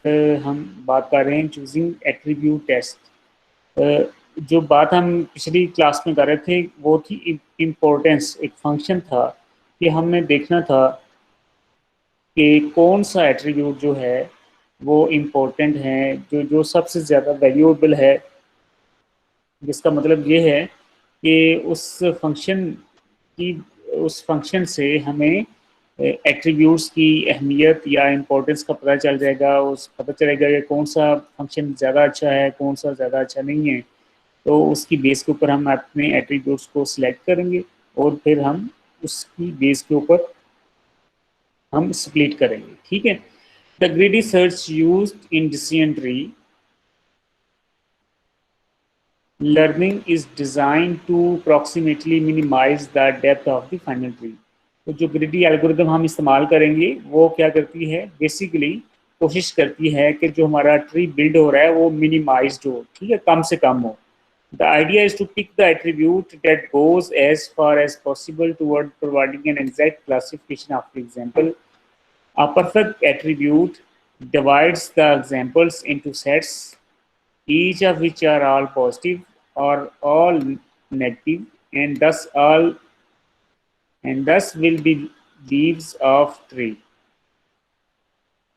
हम बात कर रहे हैं चूजिंग एट्रीब्यूट टेस्ट। जो बात हम पिछली क्लास में कर रहे थे वो थी इम्पोर्टेंस। एक फंक्शन था कि हमने देखना था कि कौन सा एट्रीब्यूट जो है वो इम्पोर्टेंट है, जो जो सबसे ज़्यादा वैल्यूएबल है। जिसका मतलब ये है कि की उस फंक्शन से हमें एट्रीब्यूट्स की अहमियत या इम्पोर्टेंस का पता चल जाएगा। उस पता चलेगा कि कौन सा फंक्शन ज़्यादा अच्छा है, कौन सा ज़्यादा अच्छा नहीं है। तो उसकी बेस के ऊपर हम अपने एट्रीब्यूट्स को सिलेक्ट करेंगे और फिर हम उसकी बेस के ऊपर हम स्प्लिट करेंगे। ठीक है। The greedy search used in decision tree learning is designed to approximately minimize the depth of the final tree। तो जो ग्रिडी एल्गोरिदम हम इस्तेमाल करेंगे वो क्या करती है, बेसिकली कोशिश करती है कि जो हमारा ट्री बिल्ड हो रहा है वो मिनिमाइज्ड हो, ठीक है, कम से कम हो। The idea is to pick the attribute that goes as far as possible toward providing an exact classification of the example. A perfect attribute divides the examples into sets, each of which are all positive or all negative, and thus will be leaves of tree।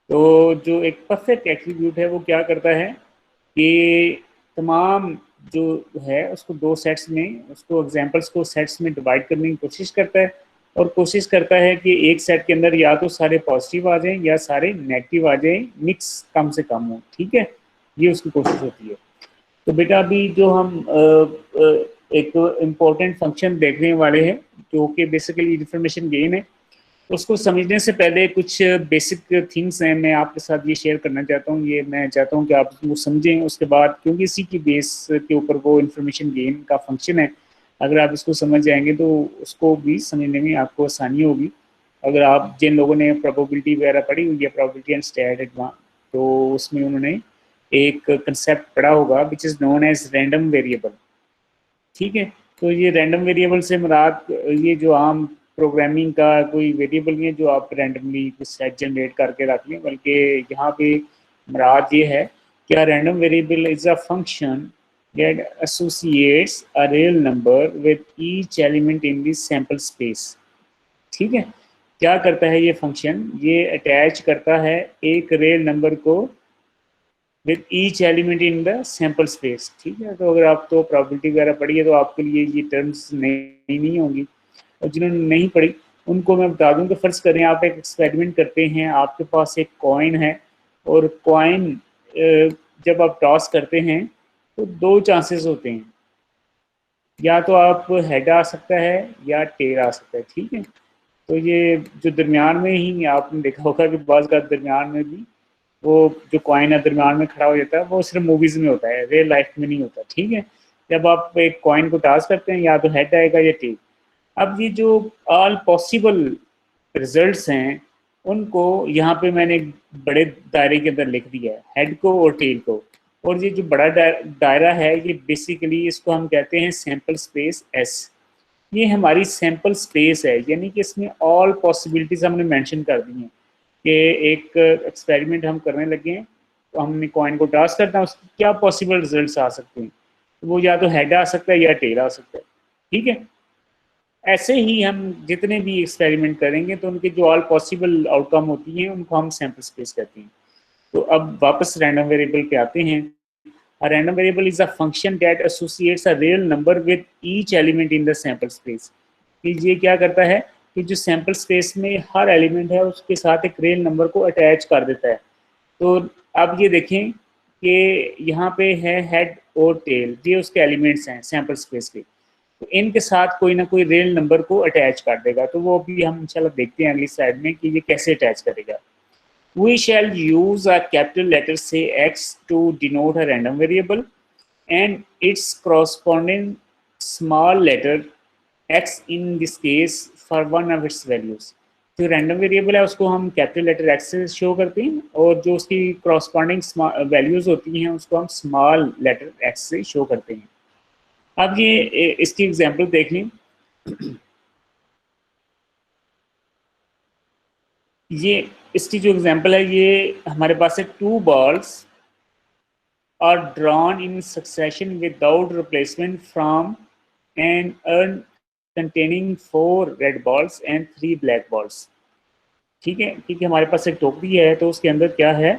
तो जो एक perfect attribute है वो क्या करता है कि तमाम जो है उसको दो सेट्स में, उसको एग्जांपल्स को सेट्स में डिवाइड करने की कोशिश करता है और कोशिश करता है कि एक सेट के अंदर या तो सारे पॉजिटिव आ जाएं या सारे नेगेटिव आ जाएं, मिक्स कम से कम हो। ठीक है, ये उसकी कोशिश होती है। तो बेटा अभी जो हम एक इम्पोर्टेंट फंक्शन देखने वाले हैं जो कि बेसिकली इंफॉर्मेशन गेन है, उसको समझने से पहले कुछ बेसिक थिंग्स हैं मैं आपके साथ ये शेयर करना चाहता हूँ। ये मैं चाहता हूँ कि आप उसको समझें, उसके बाद क्योंकि इसी की बेस के ऊपर वो इंफॉर्मेशन गेन का फंक्शन है। अगर आप इसको समझ जाएंगे तो उसको भी समझने में आपको आसानी होगी। अगर आप जिन लोगों ने प्रोबेबिलिटी वगैरह पढ़ी हुई है, प्रोबेबिलिटी एंड स्टैट एडवांस, तो उसमें उन्होंने एक कंसेप्ट पढ़ा होगा which is known as random variable. ठीक है। तो ये रैंडम वेरिएबल से मुराद ये जो आम प्रोग्रामिंग का कोई वेरिएबल नहीं है जो आप रैंडमली सेट जनरेट करके रख लें, बल्कि यहाँ पे मुराद ये है कि random variable is a function that associates a real number with each element in the sample space। ठीक है। क्या करता है ये फंक्शन, ये अटैच करता है एक रियल नंबर को with each element in the sample space. ठीक है। तो अगर आप तो प्रोबेबिलिटी वगैरह पढ़ी है तो आपके लिए ये टर्म्स नई नहीं होंगी, और जिन्होंने नहीं पढ़ी उनको मैं बता दूं कि फर्ज करें आप एक एक्सपेरिमेंट करते हैं, आपके पास एक कॉइन है और कॉइन जब आप टॉस करते हैं तो दो चांसेस होते हैं, या तो आप हेड आ सकता है या टेल आ सकता है। ठीक है। तो ये जो दरमियान में ही आपने देखा होगा कि बाज़ का दरमियान में भी वो जो कॉइन है दरमियान में खड़ा हो जाता है, वो सिर्फ मूवीज में होता है, रियल लाइफ में नहीं होता। ठीक है। जब आप एक कॉइन को टॉस करते हैं या तो हेड आएगा या टेल। अब ये जो ऑल पॉसिबल रिजल्ट्स हैं उनको यहाँ पे मैंने एक बड़े दायरे के अंदर लिख दिया है, हेड को और टेल को। और ये जो बड़ा दायरा है ये बेसिकली इसको हम कहते हैं सैम्पल स्पेस एस। ये हमारी सैम्पल स्पेस है, यानी कि इसमें ऑल पॉसिबिलिटीज हमने मेंशन कर दी हैं कि एक एक्सपेरिमेंट हम करने लगे हैं तो हमने कॉइन को टॉस करना है, उसके क्या पॉसिबल रिजल्ट्स आ सकते हैं। तो वो या तो हेड आ सकता है या टेल आ सकता है। ठीक है। ऐसे ही हम जितने भी एक्सपेरिमेंट करेंगे तो उनके जो ऑल पॉसिबल आउटकम होती हैं उनको हम सैम्पल स्पेस कहते हैं। तो अब वापस रैंडम वेरिएबल पे आते हैं। A random variable is a function that associates a real number with each element in the sample space। कि ये क्या करता है कि जो सैम्पल स्पेस में हर एलिमेंट है उसके साथ एक रियल नंबर को अटैच कर देता है। तो अब ये देखें कि यहाँ पे है हेड और टेल, ये उसके एलिमेंट्स हैं सैम्पल स्पेस के। तो इनके साथ कोई ना कोई रियल नंबर को अटैच कर देगा। तो वो भी हम इंशाल्लाह देखते हैं अगली स्लाइड में कि ये कैसे अटैच करेगा। We shall use a capital letter say x to denote a random variable and its corresponding small letter x in this case for one of its values। जो रैंडम वेरिएबल है उसको हम capital letter x से show करते हैं और जो उसकी करस्पॉन्डिंग वैल्यूज होती हैं उसको हम स्मॉल लेटर एक्स से शो करते हैं। अब ये इसकी एग्जांपल देख लें। ये इसकी जो एग्जांपल है, ये हमारे पास है 2 balls are drawn in succession without replacement from an urn containing 4 red balls and 3 black balls। ठीक है, क्योंकि हमारे पास एक टोकरी है तो उसके अंदर क्या है,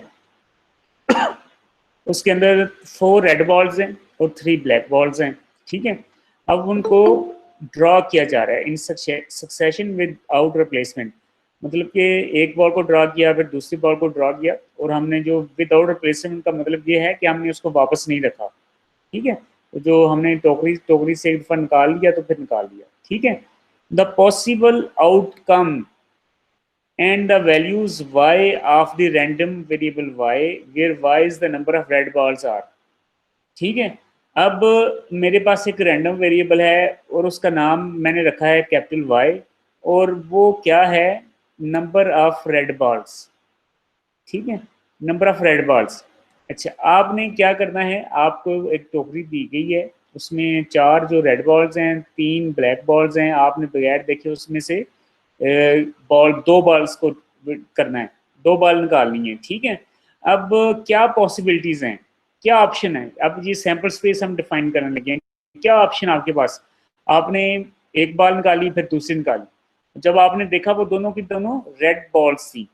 उसके अंदर 4 रेड बॉल्स हैं और 3 ब्लैक बॉल्स हैं। ठीक है, अब उनको ड्रॉ किया जा रहा है इन सक्सेशन विद आउट रिप्लेसमेंट, मतलब कि एक बॉल को ड्रॉ किया, फिर दूसरी बॉल को ड्रॉ किया, और हमने जो विदाउट रिप्लेसमेंट का मतलब ये है कि हमने उसको वापस नहीं रखा। ठीक है, तो जो हमने टोकरी टोकरी से एक दफा निकाल लिया तो फिर निकाल लिया। ठीक है, the possible outcome and the values y of the random variable y where y is the number of red balls are। ठीक है, अब मेरे पास एक रैंडम वेरिएबल है और उसका नाम मैंने रखा है कैपिटल वाई, और वो क्या है, नंबर ऑफ रेड बॉल्स। ठीक है, नंबर ऑफ रेड बॉल्स। अच्छा, आपने क्या करना है, आपको एक टोकरी दी गई है, उसमें 4 जो रेड बॉल्स हैं, 3 ब्लैक बॉल्स हैं, आपने बगैर देखे उसमें से बॉल 2 बॉल्स को करना है, 2 बॉल निकालनी है। ठीक है, अब क्या पॉसिबिलिटीज हैं, क्या ऑप्शन है, अब ये सैंपल स्पेस हम डिफाइन करने लगे हैं। क्या ऑप्शन आपके पास, आपने एक बॉल निकाली फिर दूसरी निकाली, जब आपने देखा वो दोनों की दोनों रेड बॉल्स थी,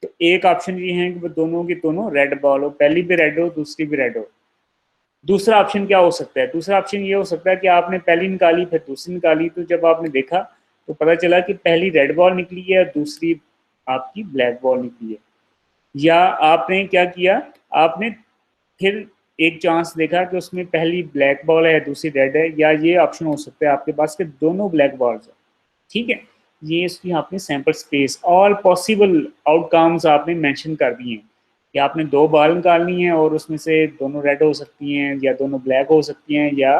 तो एक ऑप्शन ये है कि वो दोनों की दोनों रेड बॉल हो, पहली भी रेड हो दूसरी भी रेड हो। दूसरा ऑप्शन क्या हो सकता है, दूसरा ऑप्शन ये हो सकता है कि आपने पहली निकाली फिर दूसरी निकाली, तो जब आपने देखा तो पता चला कि पहली रेड बॉल निकली है और दूसरी आपकी ब्लैक बॉल निकली है। या आपने क्या किया, आपने फिर एक चांस देखा कि उसमें पहली ब्लैक बॉल है दूसरी रेड है, या ये ऑप्शन हो सकता है आपके पास कि दोनों ब्लैक बॉल्स है। ठीक है, ये इसकी आपने sample space, all possible outcomes आपने मेंशन कर दिए हैं कि आपने 2 बॉल निकालनी है और उसमें से दोनों रेड हो सकती हैं या दोनों ब्लैक हो सकती हैं या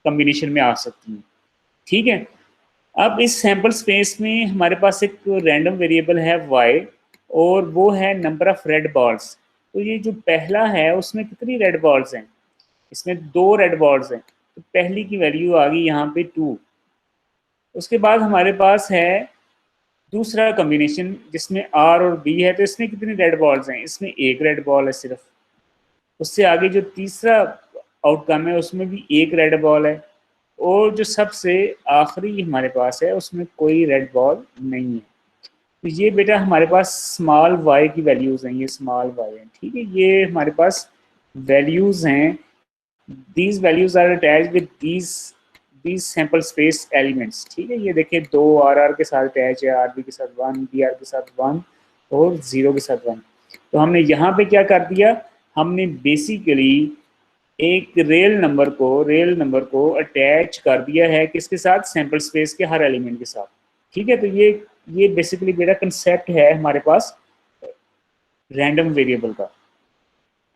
कम्बिनेशन में आ सकती हैं। ठीक है, अब इस सैंपल स्पेस में हमारे पास एक रैंडम वेरिएबल है y, और वो है नंबर ऑफ रेड बॉल्स। तो ये जो पहला है उसमें कितनी रेड बॉल्स हैं, इसमें 2 रेड बॉल्स हैं, तो पहली की वैल्यू आ गई यहाँ पे 2। उसके बाद हमारे पास है दूसरा कॉम्बिनेशन जिसमें आर और बी है, तो इसमें कितनी रेड बॉल्स हैं, इसमें एक रेड बॉल है सिर्फ। उससे आगे जो तीसरा आउटकम है उसमें भी एक रेड बॉल है, और जो सबसे आखिरी हमारे पास है उसमें कोई रेड बॉल नहीं है। तो ये बेटा हमारे पास स्मॉल वाई की वैल्यूज़ हैं, ये स्मॉल वाई है। ठीक है, ये हमारे पास वैल्यूज़ हैं, these values are attach with these sample space elements. ठीक है, ये देखिए 2 आर के साथ अटैच है, आर बी के साथ 1, बी आर के साथ 1 और 0 के साथ 1। तो हमने यहाँ पे क्या कर दिया, हमने बेसिकली एक रियल नंबर को अटैच कर दिया है किसके साथ, सैंपल स्पेस के हर एलिमेंट के साथ। ठीक है, तो ये बेसिकली मेरा कंसेप्ट है हमारे पास रैंडम वेरिएबल का।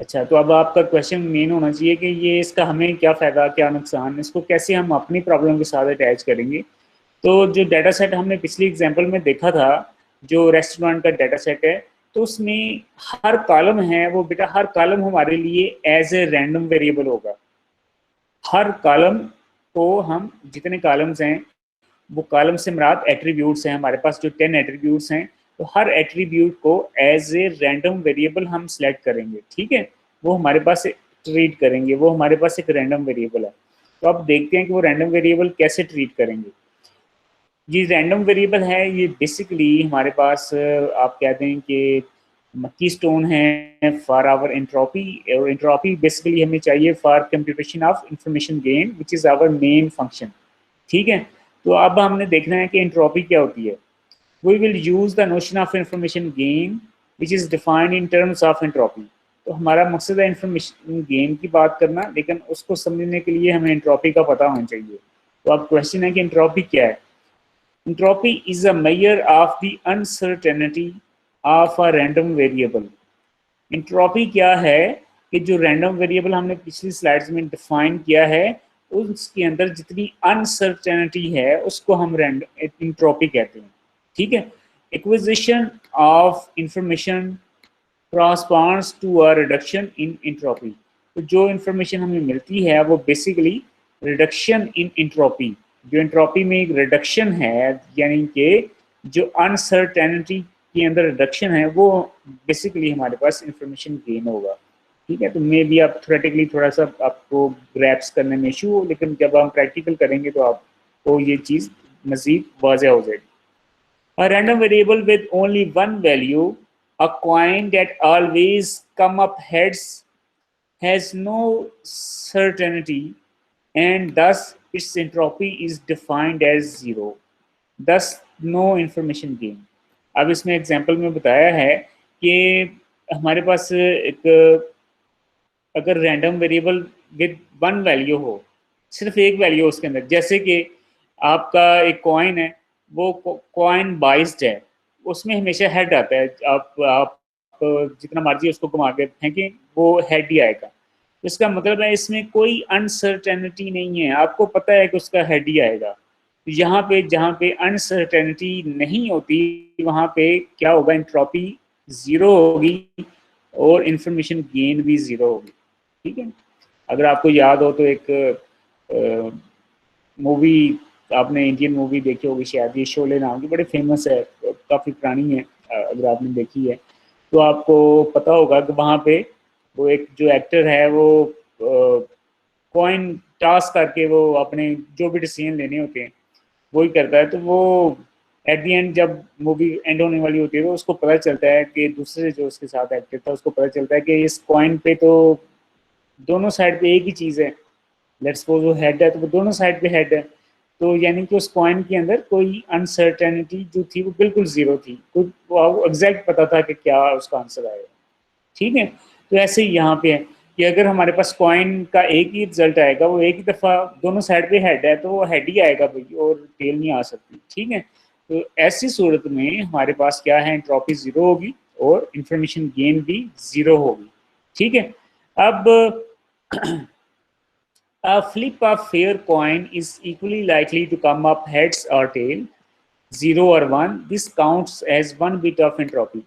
अच्छा, तो अब आपका क्वेश्चन मेन होना चाहिए कि ये इसका हमें क्या फ़ायदा क्या नुकसान, इसको कैसे हम अपनी प्रॉब्लम के साथ अटैच करेंगे। तो जो डाटा सेट हमने पिछली एग्जांपल में देखा था, जो रेस्टोरेंट का डाटा सेट है, तो उसमें हर कॉलम है वो बेटा, हर कॉलम हमारे लिए एज ए रैंडम वेरिएबल होगा। हर कॉलम को हम, जितने कॉलम्स हैं वो कॉलम से मुराद एट्रीब्यूट्स हैं, हमारे पास जो 10 एट्रीब्यूट्स हैं, तो हर एट्रीब्यूट को एज ए रैंडम वेरिएबल हम सेलेक्ट करेंगे। ठीक है, वो हमारे पास ट्रीट करेंगे, वो हमारे पास एक रैंडम वेरिएबल है। तो अब देखते हैं कि वो रैंडम वेरिएबल कैसे ट्रीट करेंगे। ये रैंडम वेरिएबल है, ये बेसिकली हमारे पास आप कह दें कि मक्की स्टोन है फॉर आवर एंट्रोपी, और एंट्रोपी बेसिकली हमें चाहिए for computation of information gain which is our main function. ठीक है, तो अब हमने देखना है कि एंट्रोपी क्या होती है। We will use the notion of information gain which is defined in terms of entropy. तो हमारा मकसद है इंफॉर्मेशन गेन की बात करना, लेकिन उसको समझने के लिए हमें एंट्रोपी का पता होना चाहिए। तो अब क्वेश्चन है कि एंट्रोपी क्या है। Entropy is a measure of the uncertainty of a random variable। Entropy क्या है कि जो random variable हमने पिछली स्लाइड्स में डिफाइन किया है, उसके अंदर जितनी अनसर्टेनिटी है उसको हम एंट्रोपी कहते हैं। ठीक है, acquisition of information corresponds to a reduction in entropy। तो जो इंफॉर्मेशन हमें मिलती है वो बेसिकली रिडक्शन इन इंट्रोपी, जो इंट्रोपी में एक रिडक्शन है, यानी कि जो अनसर्टेनिटी के अंदर रिडक्शन है वो बेसिकली हमारे पास इंफॉर्मेशन गेन होगा। ठीक है, तो मे बी आप थ्योरेटिकली थोड़ा सा आपको ग्रैप्स करने में इशू हो, लेकिन जब हम प्रैक्टिकल करेंगे तो आपको ये चीज़ मज़ीद वाज़ह हो जाएगी। A random variable with only one value, a coin that always come up heads, has no certainty, and thus its entropy is defined as zero. Thus no information gain. अब इसमें एग्जाम्पल में बताया है कि हमारे पास एक अगर random variable with one value हो, सिर्फ एक वैल्यू हो उसके अंदर, जैसे कि आपका एक कॉइन है, वो कॉइन बाइस्ड है, उसमें हमेशा हेड आता है, आप जितना मर्जी उसको घुमा के फेंकें वो हेड ही आएगा। इसका मतलब है इसमें कोई अनसर्टेनिटी नहीं है, आपको पता है कि उसका हेड ही आएगा। यहाँ पे जहाँ पे अनसर्टेनिटी नहीं होती वहाँ पे क्या होगा, एंट्रोपी ज़ीरो होगी और इंफॉर्मेशन गेन भी ज़ीरो होगी। ठीक है, अगर आपको याद हो तो एक मूवी, आपने इंडियन मूवी देखी होगी शायद, ये शोले नाम की, बड़ी फेमस है, काफ़ी पुरानी है, अगर आपने देखी है तो आपको पता होगा कि वहाँ पे वो एक जो एक्टर है वो कॉइन टास्क करके वो अपने जो भी डिसीजन लेने होते हैं वही करता है। तो वो एट दी एंड जब मूवी एंड होने वाली होती है तो उसको पता चलता है कि दूसरे जो उसके साथ एक्टर था उसको पता चलता है कि इस कॉइन पे तो दोनों साइड पे एक ही चीज़ है। लेट्स सपोज वो हेड है तो वो दोनों साइड पे हेड है, तो यानी कि उस कॉइन के अंदर कोई अनसर्टेनिटी जो थी वो बिल्कुल ज़ीरो थी, वो एग्जैक्ट पता था कि क्या उसका आंसर आएगा। ठीक है, तो ऐसे ही यहाँ पे है कि अगर हमारे पास कॉइन का एक ही रिजल्ट आएगा, वो एक ही दफ़ा दोनों साइड पे हेड है तो वो हेड ही आएगा भाई, और टेल नहीं आ सकती। ठीक है, तो ऐसी सूरत में हमारे पास क्या है, एंट्रोपी ज़ीरो होगी और इंफॉर्मेशन गेन भी ज़ीरो होगी। ठीक है, अब a flip of fair coin is equally likely to come up heads or tail, 0 or 1. This counts as one bit of entropy.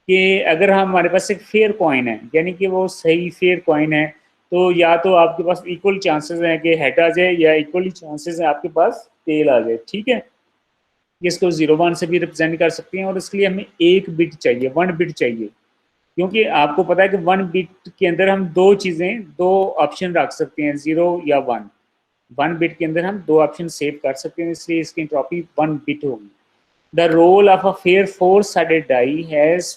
कि अगर हमारे पास एक फेयर कॉइन है, यानी कि वो सही फेयर कॉइन है, तो या तो आपके पास इक्वल चांसेस हैं कि हेड आ जाए या इक्वली चांसेस हैं आपके पास टेल आ जाए। ठीक है, इसको 0 1 से भी रिप्रेजेंट कर सकते हैं और इसके लिए हमें एक बिट चाहिए, वन बिट चाहिए, क्योंकि आपको पता है कि वन बिट के अंदर हम दो चीज़ें, दो ऑप्शन रख सकते हैं, 0 या 1। वन बिट के अंदर हम दो ऑप्शन सेव कर सकते हैं, इसलिए इसकी एंट्रोपी वन बिट होगी। The roll of a fair four sided die has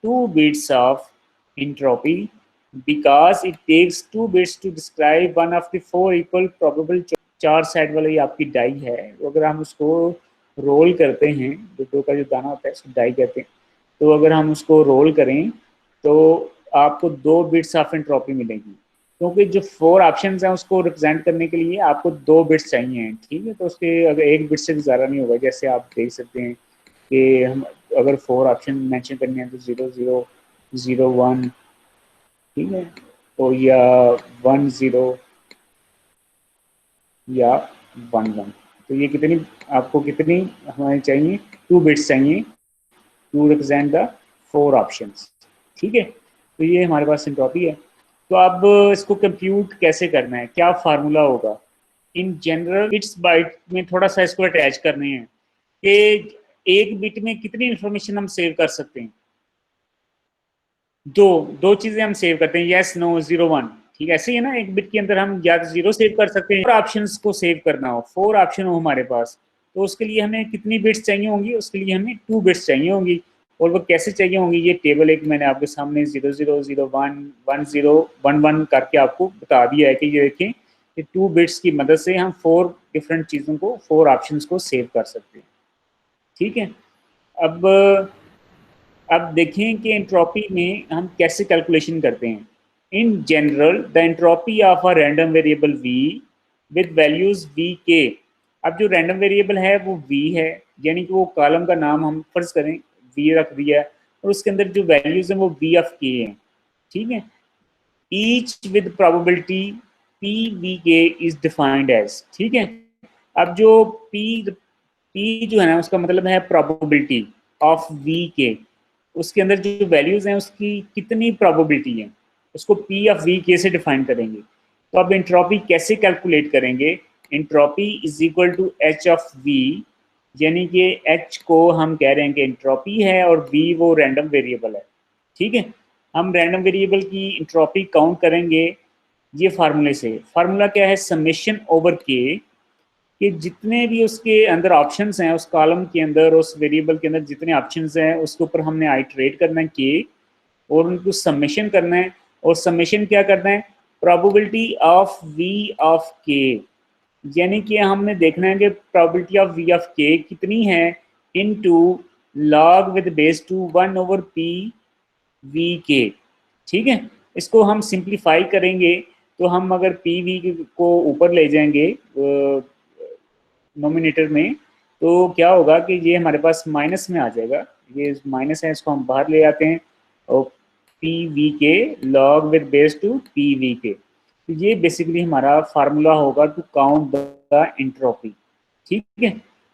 two bits of entropy because it takes two bits to describe one of the four equal probable. चार side वाली आपकी die है, अगर हम उसको role करते हैं, दो का जो दाना होता है उसको डाई कहते हैं, तो अगर हम उसको रोल करें तो आपको दो बिट्स ऑफ एंट्रोपी मिलेगी, क्योंकि जो फोर ऑप्शंस हैं उसको रिप्रेजेंट करने के लिए आपको दो बिट्स चाहिए। ठीक है, तो उसके अगर एक बिट से भी ज़्यादा नहीं होगा, जैसे आप देख सकते हैं कि हम अगर फोर ऑप्शन मेंशन करने हैं तो 0 0 0 1, ठीक है, तो या 1 0 या 1 1, तो ये कितनी आपको कितनी हमें चाहिए, टू बिट्स चाहिए to represent the four options. ठीक है, तो ये हमारे पास एंट्रोपी है। तो अब इसको कंप्यूट कैसे करना है, क्या फार्मूला होगा। इन जनरल बिट्स बाइट में थोड़ा सा इसको अटैच करने हैं कि एक बिट में कितनी इंफॉर्मेशन हम सेव कर सकते हैं। दो दो चीजें हम सेव करते हैं, यस नो 0 1। ठीक है, ऐसे ही है ना, एक बिट के अंदर हम या तो जीरो सेव कर सकते हैं, फोर ऑप्शंस को सेव करना हो, फोर ऑप्शन हो हमारे पास, तो उसके लिए हमें कितनी बिट्स चाहिए होंगी, उसके लिए हमें टू बिट्स चाहिए होंगी। और वो कैसे चाहिए होंगी, ये टेबल एक मैंने आपके सामने 0 0 0 1 1 0 1 1 करके आपको बता दिया है कि ये देखें कि टू बिट्स की मदद से हम फोर डिफरेंट चीज़ों को, फोर ऑप्शंस को सेव कर सकते हैं। ठीक है, अब देखें कि एंट्रोपी में हम कैसे कैलकुलेशन करते हैं। In general the entropy of a random variable V with values V K. अब जो रैंडम वेरिएबल है वो वी है, यानी कि वो कॉलम का नाम हम फर्ज करें वी रख दिया है, और उसके अंदर जो वैल्यूज हैं वो वी ऑफ के हैं। ठीक है, each with probability P V के इज डिफाइंड एज। ठीक है, अब जो पी जो है ना उसका मतलब है प्रोबेबिलिटी ऑफ वी के, उसके अंदर जो वैल्यूज हैं उसकी कितनी प्रोबेबिलिटी है, उसको पी ऑफ वी के से डिफाइन करेंगे। तो अब एंट्रोपी कैसे कैलकुलेट करेंगे, entropy is equal to H of V यानी कि एच को हम कह रहे हैं कि एंट्रोपी है और वी वो रैंडम वेरिएबल है। ठीक है, हम रैंडम वेरिएबल की एंट्रोपी काउंट करेंगे ये फार्मूले से। फार्मूला क्या है, समेशन ओवर के, कि जितने भी उसके अंदर ऑप्शंस हैं, उस कॉलम के अंदर, उस वेरिएबल के अंदर जितने ऑप्शंस हैं उसके ऊपर हमने आइटरेट करना है के, और उनको समेशन करना है। और समेशन क्या करना है, प्रोबेबिलिटी ऑफ वी ऑफ के, यानी कि हमने देखना है कि probability of we of K कितनी है into log with base two 1/p V K. ठीक है, इसको हम सिंप्लीफाई करेंगे तो हम अगर पी वी को ऊपर ले जाएंगे नोमिनेटर में, तो क्या होगा कि ये हमारे पास माइनस में आ जाएगा। ये माइनस है, इसको हम बाहर ले आते हैं, और P V K log with base two P V K. तो ये बेसिकली हमारा फार्मूला होगा टू काउंट द एंट्रोपी। ठीक है,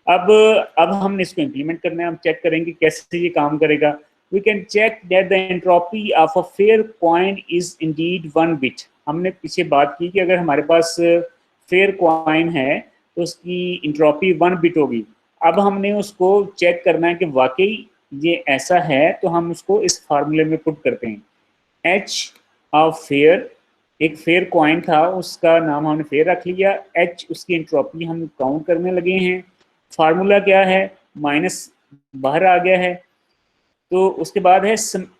अब हमने इसको इम्प्लीमेंट करना है। हम चेक करेंगे कैसे ये काम करेगा। We can check that the entropy of a fair coin is indeed 1 bit. हमने पीछे बात की कि अगर हमारे पास फेयर कॉइन है तो उसकी इंट्रोपी 1 बिट होगी। अब हमने उसको चेक करना है कि वाकई ये ऐसा है, तो हम उसको इस फार्मूले में पुट करते हैं। एच ऑफ फेयर, एक फेयर कॉइन था, उसका नाम हमने फेयर रख लिया। एच उसकी इंट्रोपी हम काउंट करने लगे हैं। फार्मूला क्या है, माइनस बाहर आ गया है। तो उसके बाद है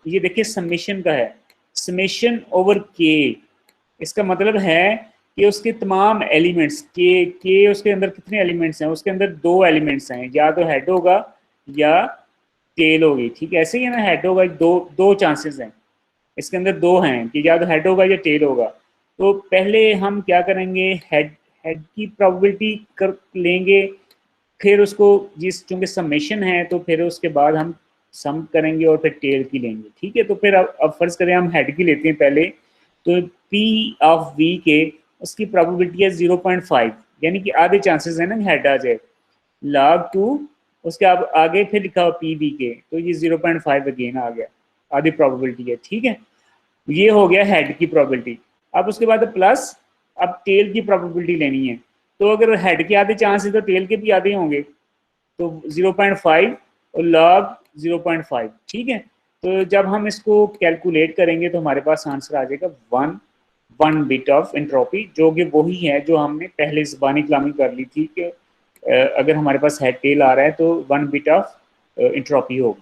ये देखिए समेशन का है, समेशन ओवर के। इसका मतलब है कि उसके तमाम एलिमेंट्स के उसके अंदर कितने एलिमेंट्स हैं, उसके अंदर 2 एलिमेंट्स हैं, या तो हेड होगा या टेल होगी। ठीक है, ऐसे ही है ना, हेड होगा, दो दो चांसेस हैं, इसके अंदर 2 हैं कि या तो हेड होगा या टेल होगा। तो पहले हम क्या करेंगे, हेड हेड की प्रोबेबिलिटी कर लेंगे, फिर उसको जिस चूंकि समेशन है तो फिर उसके बाद हम सम करेंगे और फिर टेल की लेंगे। ठीक है, तो फिर अब फर्ज करें हम हेड की लेते हैं पहले। तो पी ऑफ वी के उसकी प्रोबेबिलिटी है 0.5, यानी कि आधे चांसेस है ना हेड आ जाए। log 2 उसके अब आगे फिर लिखा हुआ पी वी के, तो ये 0.5 अगेन आ गया, आधी प्रोबेबिलिटी है। ठीक है, ये हो गया हेड की प्रोबेबिलिटी। अब उसके बाद प्लस, अब टेल की प्रोबेबिलिटी लेनी है। तो अगर हेड के आधे चांस है तो टेल के भी आधे होंगे, तो 0.5 और लॉग 0.5। ठीक है, तो जब हम इसको कैलकुलेट करेंगे तो हमारे पास आंसर आ जाएगा 1 बिट ऑफ एंट्रोपी, जो कि वही है जो हमने पहले ज़बानी कलामी कर ली थी कि अगर हमारे पास हेड टेल आ रहा है तो 1 बिट ऑफ एंट्रोपी होगी।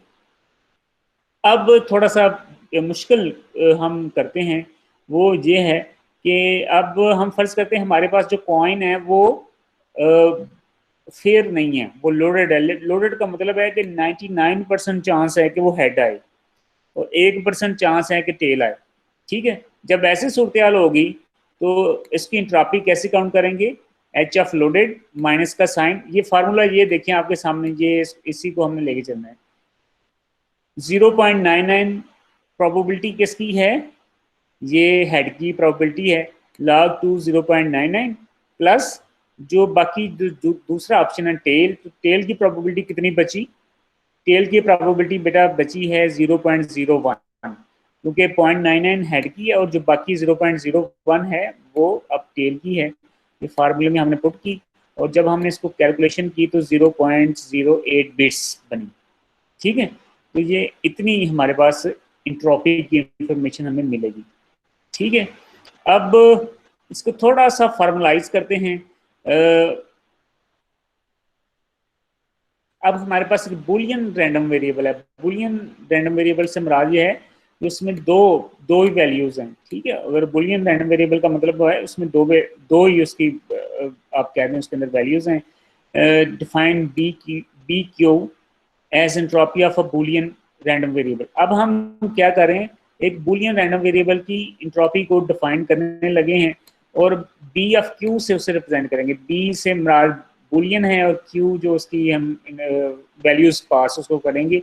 अब थोड़ा सा मुश्किल हम करते हैं, वो ये है कि अब हम फर्ज करते हैं हमारे पास जो कॉइन है वो फेयर नहीं है, वो लोडेड है। लोडेड का मतलब है कि 99% चांस है कि वो हेड आए और 1% चांस है कि टेल आए। ठीक है, जब ऐसी सूरत हाल होगी तो इसकी इंट्रॉपी कैसे काउंट करेंगे, एच ऑफ लोडेड माइनस का साइन। ये फार्मूला ये देखें आपके सामने, ये इसी को हमने लेके चलना है। 0.99 प्रोबेबिलिटी किसकी है, ये हेड की प्रोबेबिलिटी है। log 2 0.99 प्लस जो बाकी दूसरा ऑप्शन है टेल, तो टेल की प्रोबेबिलिटी कितनी बची, टेल की प्रोबेबिलिटी बेटा बची है 0.01, क्योंकि 0.99 हेड की है और जो बाकी 0.01 है वो अब टेल की है। ये फार्मूले में हमने पुट की और जब हमने इसको कैलकुलेशन की तो 0.08 बिट्स बनी। ठीक है, तो ये इतनी हमारे पास इंट्रोपी की इंफॉर्मेशन हमें मिलेगी। ठीक है, अब इसको थोड़ा सा फॉर्मलाइज करते हैं। अब हमारे पास एक बुलियन रैंडम वेरिएबल है। बुलियन रैंडम वेरिएबल से मुराद ये है कि उसमें दो दो ही वैल्यूज हैं। ठीक है, अगर बुलियन रैंडम वेरिएबल का मतलब है उसमें दो ही उसकी आप कह दें उसके अंदर वैल्यूज हैं। Define B Q as entropy of a Boolean random variable. अब हम क्या करें, एक बुलियन रैंडम वेरिएबल की इंट्रोपी को डिफाइन करने लगे हैं और बी ऑफ क्यू से उसे रिप्रेजेंट करेंगे। बी से मुराद बुलियन है और क्यू जो उसकी हम वैल्यूज पास उसको करेंगे।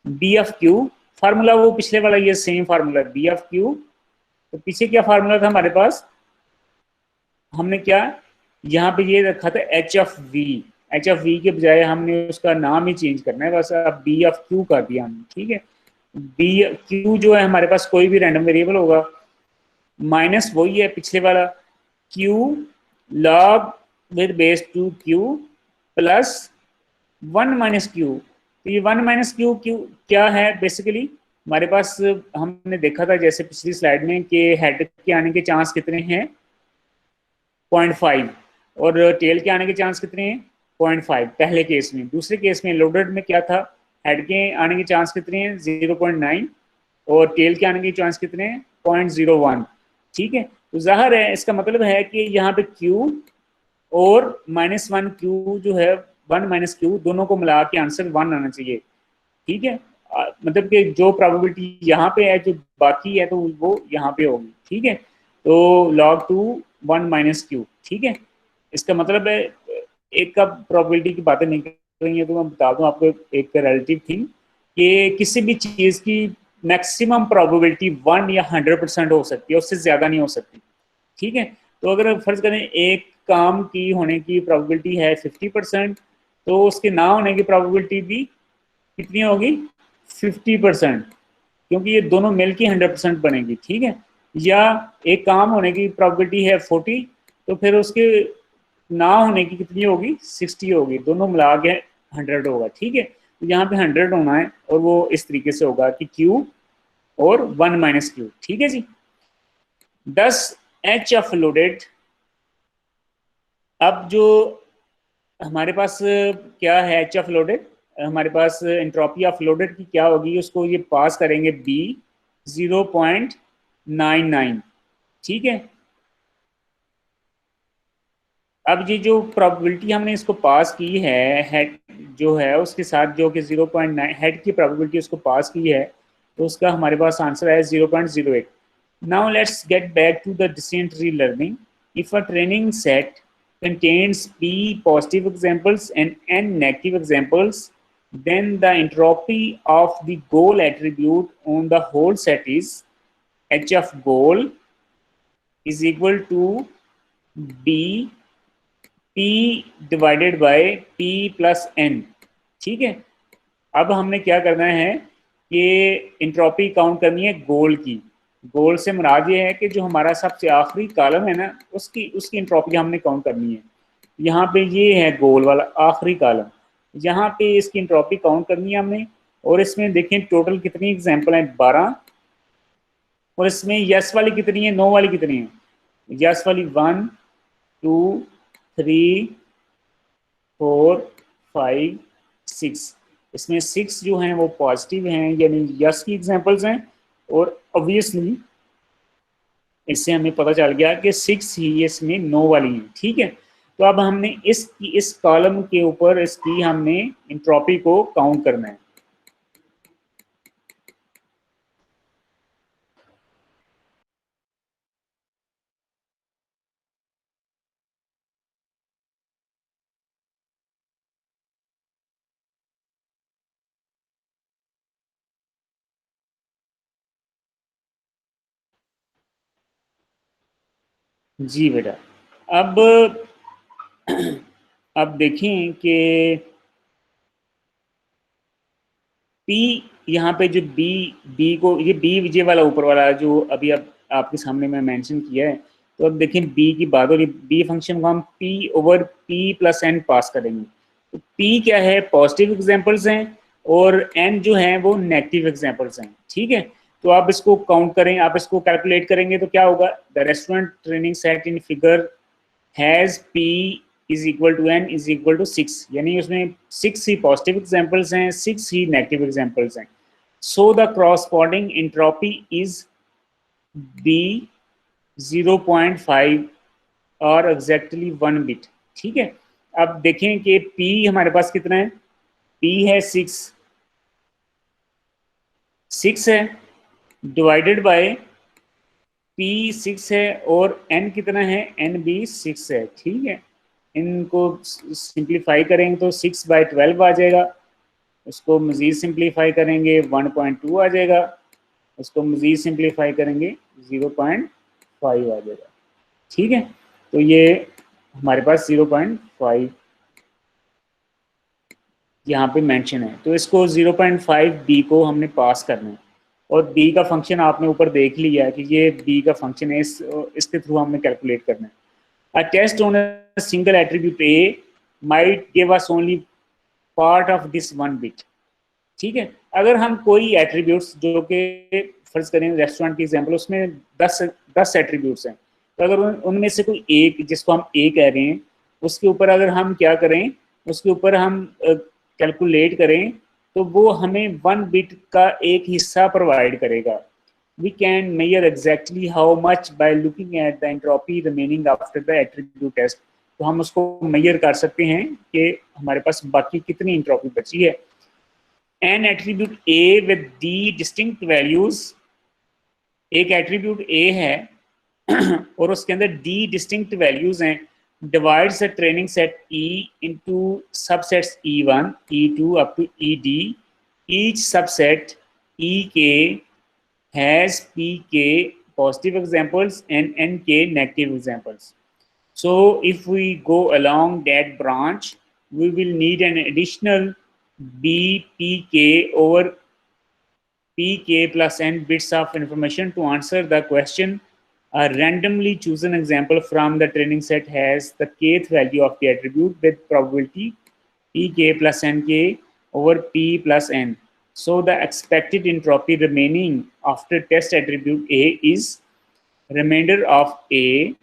बी ऑफ क्यू फार्मूला वो पिछले वाला ये same formula B of Q. तो पीछे क्या फार्मूला था हमारे पास, हमने क्या यहाँ पे ये रखा था H of V. H of V के बजाय हमने उसका नाम ही चेंज करना है, बस अब बी ऑफ क्यू कर दिया हमने। ठीक है, बी क्यू जो है हमारे पास कोई भी रैंडम वेरिएबल होगा, माइनस वही है पिछले वाला Q log with base two Q plus 1 minus Q, तो ये 1 माइनस क्यू क्यू क्या है बेसिकली हमारे पास, हमने देखा था जैसे पिछली स्लाइड में कि हेड के आने के चांस कितने हैं 0.5 और टेल के आने के चांस कितने हैं 0.5 पहले केस में। दूसरे केस में लोडेड में क्या था, हेड के आने के चांस कितने हैं 0.9 और टेल के आने के चांस कितने हैं 0.01। ठीक है, तो जाहिर है इसका मतलब है कि यहाँ पे Q और -1 Q जो है 1 माइनस क्यू दोनों को मिला के आंसर 1 आना चाहिए। ठीक है, मतलब कि जो प्रोबेबिलिटी यहाँ पे है जो बाकी है तो वो यहाँ पे होगी। ठीक है, तो log 2 1 माइनस क्यू। ठीक है, इसका मतलब है एक का प्रोबेबिलिटी की बातें नहीं कर रही है, तो मैं बता दूं आपको एक रिलेटिव थिंग कि किसी भी चीज़ की मैक्सिमम प्रोबेबिलिटी 1 या 100% हो सकती है, उससे ज़्यादा नहीं हो सकती। ठीक है, तो अगर फर्ज करें एक काम की होने की प्रोबेबिलिटी है 50%, तो उसके ना होने की प्रोबेबिलिटी भी कितनी होगी 50%, क्योंकि ये दोनों मिलकर 100% बनेगी। ठीक है, या एक काम होने की प्रोबेबिलिटी है 40, तो फिर उसके ना होने की कितनी होगी 60 होगी, दोनों मिला के 100 होगा। ठीक है, तो यहाँ पे 100 होना है और वो इस तरीके से होगा कि Q और 1 माइनस क्यू। ठीक है जी, 10 एच ऑफ लोडेड। अब जो हमारे पास क्या है एच ऑफ लोडेड, हमारे पास एंट्रोपी ऑफ लोडेड की क्या होगी, उसको ये पास करेंगे बी 0.99। ठीक है, अब ये जो प्रोबेबिलिटी हमने इसको पास की है हेड जो है उसके साथ जो कि 0.9 हेड की प्रोबेबिलिटी उसको पास की है, तो उसका हमारे पास आंसर है 0.08। Now let's get back to the descent relearning. If a training set contains p positive examples and n negative examples, then the entropy of the goal attribute on the whole set is h of goal is equal to b p divided by p plus n। ठीक है, अब हमने क्या करना है कि entropy count करनी है गोल की। गोल से मुराद ये है कि जो हमारा सबसे आखिरी कॉलम है ना उसकी उसकी इंट्रॉपी हमने काउंट करनी है। यहाँ पे ये है गोल वाला आखिरी कॉलम, यहाँ पे इसकी इंट्रॉपी काउंट करनी है हमने। और इसमें देखें टोटल कितनी एग्जाम्पल है 12, और इसमें यस वाली कितनी है नो वाली कितनी है, यस वाली 1 2 3 4 5 6। इसमें 6 जो हैं वो पॉजिटिव हैं यानी यस की एग्जांपल्स हैं, और ऑब्वियसली इससे हमें पता चल गया कि 6 ही इसमें नो वाली हैं। ठीक है, तो अब हमने इस कॉलम के ऊपर इसकी हमने इंट्रॉपी को काउंट करना है। जी बेटा, अब अब देखें कि पी यहाँ पे जो बी बी को ये बी विजय वाला ऊपर वाला जो अभी अब आपके सामने मैं मेंशन किया है, तो अब देखें बी की बात हो रही, बी फंक्शन को हम P over P plus N pass करेंगे। तो पी क्या है पॉजिटिव एग्जांपल्स हैं और एन जो है वो नेगेटिव एग्जांपल्स हैं। ठीक है, तो आप इसको काउंट करें, आप इसको कैलकुलेट करेंगे तो क्या होगा, the restaurant training set in figure has P is equal to N is equal to 6, यानी उसमें 6 ही पॉजिटिव एग्जांपल्स हैं 6 ही नेगेटिव एग्जांपल्स हैं। So the corresponding entropy is be 0.5 और एग्जैक्टली 1 बिट। ठीक है, अब देखें कि P हमारे पास कितना है, P है 6 है डिवाइडेड बाय P 6 है और N कितना है, N भी 6 है। ठीक है, इनको सिंप्लीफाई करेंगे तो 6/12 आ जाएगा, उसको मज़ीद सिंप्लीफाई करेंगे 1.2 आ जाएगा, उसको मज़ीद सिंप्लीफाई करेंगे 0.5 आ जाएगा। ठीक है, तो ये हमारे पास 0.5 यहाँ पे मेंशन है, तो इसको 0.5 बी को हमने पास करना है। और बी का फंक्शन आपने ऊपर देख लिया है कि ये बी का फंक्शन है, इसके थ्रू हमने कैलकुलेट करना है। A test on a single attribute A might give us only part of this one bit. ठीक है, अगर हम कोई एट्रीब्यूट्स जो कि फर्ज करें रेस्टोरेंट की एग्जांपल, उसमें 10 एट्रीब्यूट्स हैं, तो अगर उनमें से कोई एक जिसको हम ए कह रहे हैं उसके ऊपर अगर हम क्या करें, उसके ऊपर हम कैलकुलेट करें तो वो हमें वन बिट का एक हिस्सा प्रोवाइड करेगा। We can measure exactly how much by looking at the entropy remaining after the attribute test। तो हम उसको मेजर कर सकते हैं कि हमारे पास बाकी कितनी एंट्रोपी बची है। An attribute A with D distinct values, एक एट्रीब्यूट A है और उसके अंदर D डिस्टिंक्ट वैल्यूज हैं, divides the training set E into subsets E1, E2 up to ED। each subset EK has PK positive examples and NK negative examples। So if we go along that branch, we will need an additional BPK over PK plus N bits of information to answer the question. A randomly chosen example from the training set has the kth value of the attribute with probability Pk plus Nk over P plus N। So the expected entropy remaining after test attribute A is remainder of A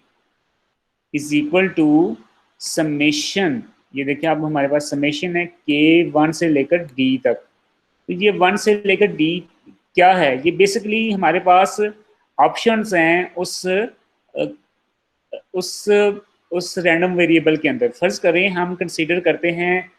is equal to summation। ये देखिए अब हमारे पास summation है K1 से लेकर D तक। तो ये 1 से लेकर D क्या है, ये बेसिकली हमारे पास ऑप्शंस हैं उस उस रैंडम वेरिएबल के अंदर। फर्ज करें हम कंसीडर करते हैं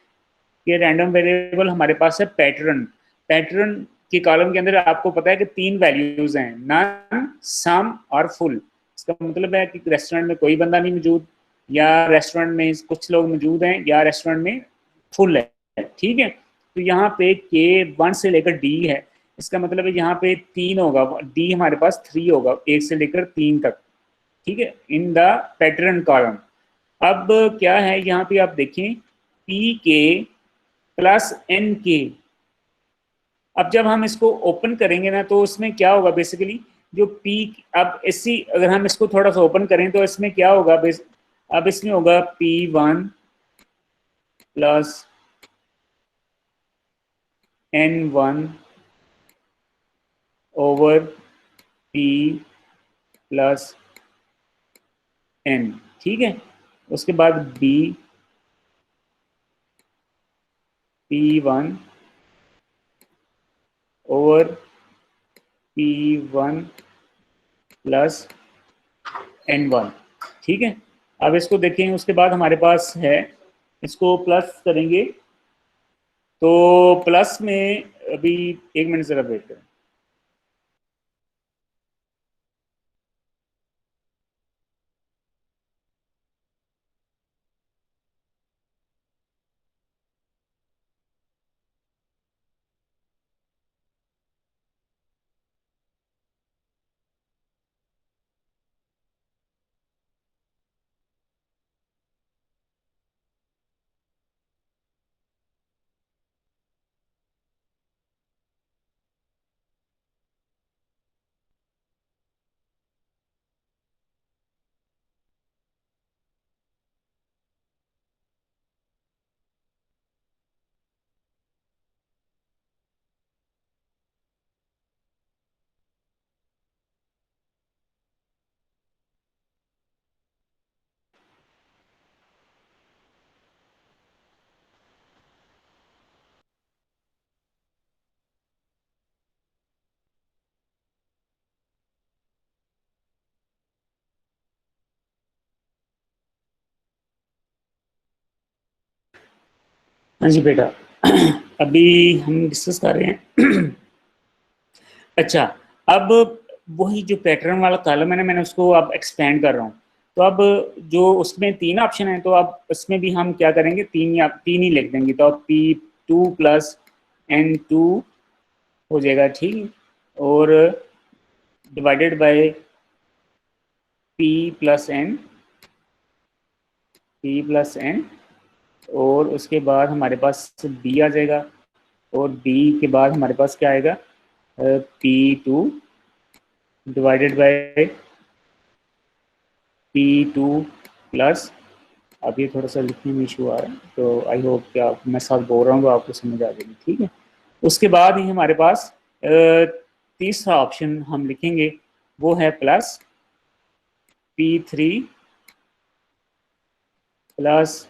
कि रैंडम वेरिएबल हमारे पास है पैटर्न। पैटर्न के कॉलम के अंदर आपको पता है कि 3 वैल्यूज हैं, नन, सम और फुल। इसका मतलब है कि रेस्टोरेंट में कोई बंदा नहीं मौजूद, या रेस्टोरेंट में कुछ लोग मौजूद हैं, या रेस्टोरेंट में फुल है। ठीक है, तो यहाँ पे K1 से लेकर D है, इसका मतलब है यहाँ पे 3 होगा, D हमारे पास 3 होगा 1 से लेकर 3 तक। ठीक है, इन द पैटर्न कॉलम। अब क्या है यहाँ पे आप देखें PK प्लस NK। अब जब हम इसको ओपन करेंगे ना तो उसमें क्या होगा, बेसिकली जो P, अब इसी अगर हम इसको थोड़ा सा ओपन करें तो इसमें क्या होगा, अब इसमें होगा P1 plus N1 over P plus N। ठीक है, उसके बाद P1 over P1 plus N1। ठीक है, अब इसको देखें, उसके बाद हमारे पास है, इसको प्लस करेंगे तो प्लस में अभी 1 मिनट जरा वेट करें। हाँ जी बेटा, अभी हम डिस्कस कर रहे हैं अच्छा, अब वही जो पैटर्न वाला कॉलम है ना, मैंने उसको अब एक्सपेंड कर रहा हूँ। तो अब जो उसमें 3 ऑप्शन है, तो अब इसमें भी हम क्या करेंगे, 3 ही लिख देंगे। तो अब P2 प्लस N2 हो जाएगा, ठीक, और divided by P plus N, और उसके बाद हमारे पास B आ जाएगा, और B के बाद हमारे पास क्या आएगा, P2 divided by P2 plus अब ये थोड़ा सा लिखने में इशू आ रहा है, तो आई होप कि आप मैं साथ बोल रहा हूँ तो आपको समझ आ जाएगी, ठीक है। उसके बाद ही हमारे पास तीसरा ऑप्शन हम लिखेंगे, वो है plus P3 plus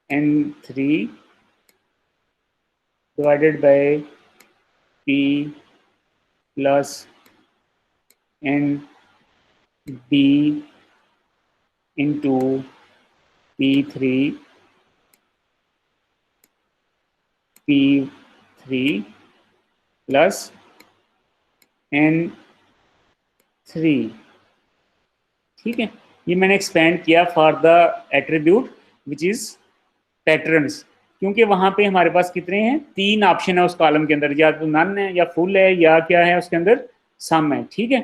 N3 divided by P plus NB into P3 P3 plus N3, ठीक है। ये मैंने एक्सपेंड किया for the attribute which is patterns, क्योंकि वहां पे हमारे पास कितने हैं, तीन ऑप्शन है उस कॉलम के अंदर, या तो नन है या फुल है या क्या है उसके अंदर सम है, ठीक है।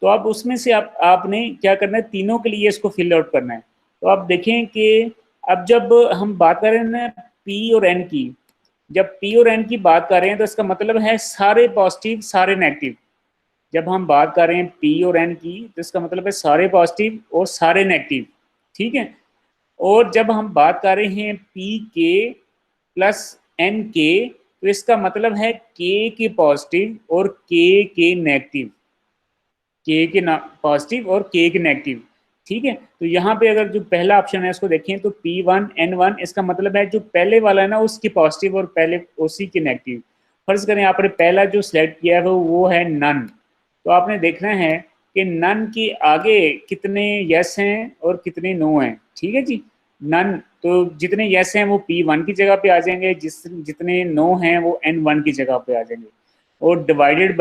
तो अब उसमें से आपने क्या करना है, तीनों के लिए इसको फिल आउट करना है। तो आप देखें कि अब जब हम बात कर रहे हैं ना पी और एन की, जब पी और एन की बात कर रहे हैं तो इसका मतलब है सारे पॉजिटिव सारे नेगेटिव। जब हम बात कर रहे हैं पी और एन की तो इसका मतलब है सारे पॉजिटिव और सारे नेगेटिव, ठीक है। और जब हम बात कर रहे हैं पी के प्लस एन के, तो इसका मतलब है के पॉजिटिव और के नेगेटिव, के पॉजिटिव और के नेगेटिव, ठीक है। तो यहाँ पे अगर जो पहला ऑप्शन है इसको देखें तो P1N1, इसका मतलब है जो पहले वाला है ना उसकी पॉजिटिव और पहले उसी की नेगेटिव। फर्ज करें आपने पहला जो सिलेक्ट किया है वो है नन, तो आपने देखना है कि नन के आगे कितने यस हैं और कितने नो हैं, ठीक है जी। नन तो जितने यस हैं वो P1 की जगह पे आ जाएंगे, जितने नो हैं वो N1 की जगह पे आ जाएंगे। और डिवाइडेड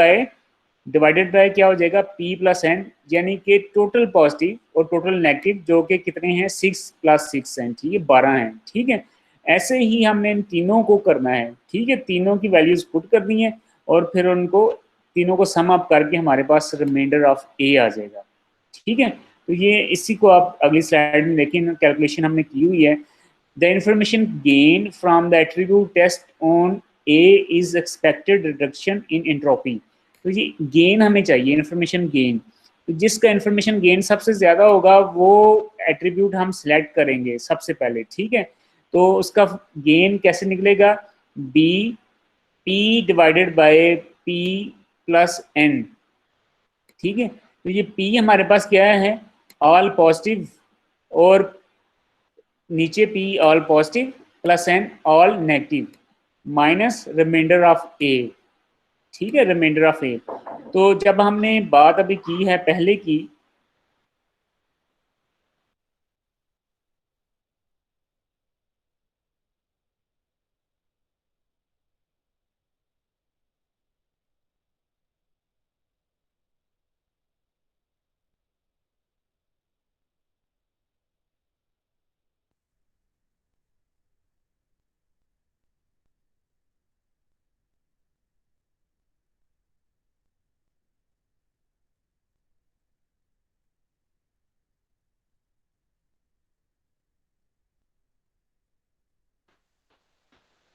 बाय क्या हो जाएगा, P प्लस एन, यानी कि टोटल पॉजिटिव और टोटल नेगेटिव जो कि कितने हैं 6 प्लस 6 हैं, ठीक है 12 हैं, ठीक है। ऐसे ही हमने इन तीनों को करना है, ठीक है, तीनों की वैल्यूज पुट कर दी हैं और फिर उनको तीनों को सम अप करके हमारे पास रिमाइंडर ऑफ ए आ जाएगा, ठीक है। तो ये इसी को आप अगली स्लाइड में देखें, कैलकुलेशन हमने की हुई है। The information gain from the attribute test on A is expected reduction in entropy. तो ये गेन हमें चाहिए, इंफॉर्मेशन गेन, तो जिसका इंफॉर्मेशन गेन सबसे ज्यादा होगा वो एट्रीब्यूट हम सिलेक्ट करेंगे सबसे पहले, ठीक है। तो उसका गेन कैसे निकलेगा, B P divided by P plus N, ठीक है। तो ये पी हमारे पास क्या है, ऑल पॉजिटिव, और नीचे P all positive plus N all negative minus remainder of A, ठीक है, रिमाइंडर ऑफ ए। तो जब हमने बात अभी की है पहले की,